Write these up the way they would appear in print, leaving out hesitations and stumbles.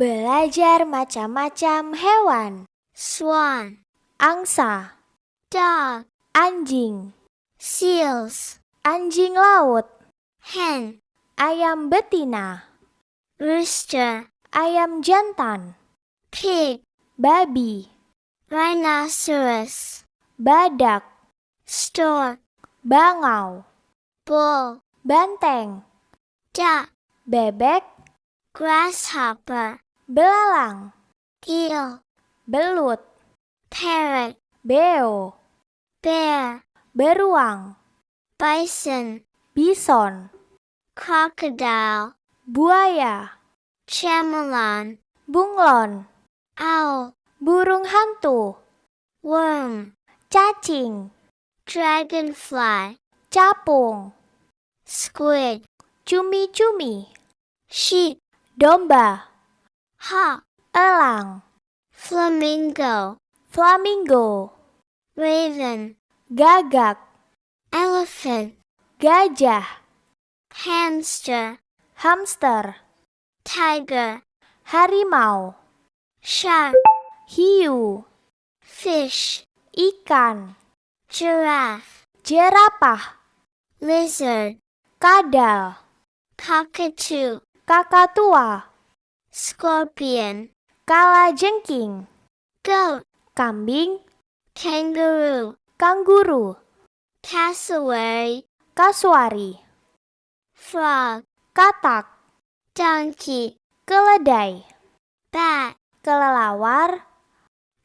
Belajar macam-macam hewan. Swan, Angsa, dog, anjing, seals, anjing laut, hen, ayam betina, rooster, ayam jantan, pig, babi, rhinoceros, badak, stork, bangau, bull, banteng, duck, bebek, grasshopper, belalang, eel, belut, parrot, beo, bear, beruang, bison, bison, crocodile, buaya, chamelon, bunglon, owl, burung hantu, worm, cacing, dragonfly, capung, squid, cumi-cumi, sheep, domba, hawk, elang, flamingo, flamingo, raven, gagak, elephant, gajah, hamster, hamster, tiger, harimau, shark, hiu, fish, ikan, giraffe, jerapah, lizard, kadal, cockatoo, kakatua, scorpion, kalajengking, goat, kambing, kangaroo, kanguru, cassowary, kasuari, frog, katak, donkey, keledai, bat, kelelawar,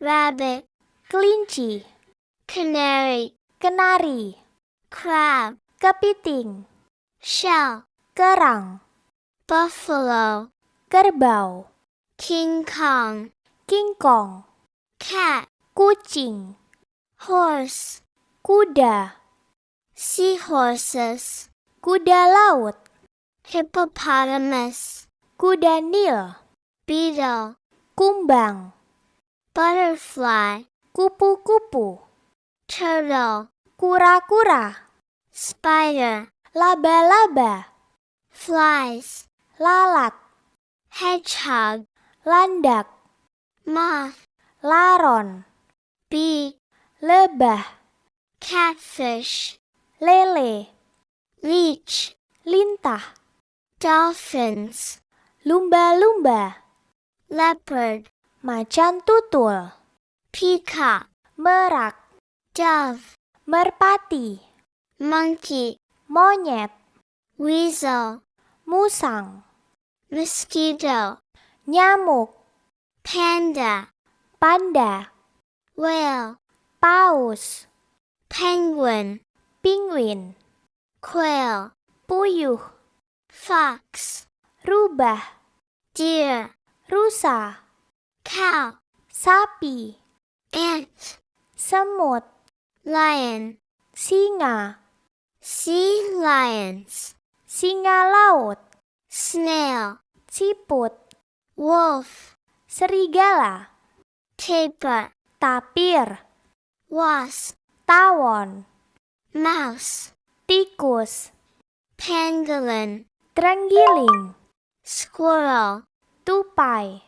rabbit, kelinci, canary, kenari, crab, kepiting, shell, kerang, buffalo, kerbau, king kong, kingkong, cat, kucing, horse, kuda, seahorses, kuda laut, hippopotamus, kuda nil, beetle, kumbang, butterfly, kupu-kupu, turtle, kura-kura, spider, laba-laba, flies, lalat, hedgehog, landak, moth, laron, bee, lebah, catfish, lele, leech, lintah, dolphins, lumba-lumba, leopard, macan tutul, peacock, merak, dove, merpati, monkey, monyet, weasel, musang, mosquito, nyamuk, panda, panda, whale, paus, penguin, pinguin, quail, puyuh, fox, rubah, deer, rusa, cow, sapi, ant, semut, lion, singa, sea lions, singa laut, snail, siput, wolf, serigala, tapir, tapir, wasp, tawon, mouse, tikus, pangolin, terenggiling, squirrel, tupai,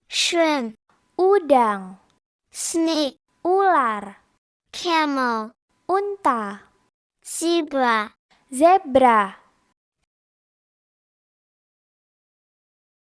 shrimp, udang, snake, ular, camel, unta, zebra, zebra,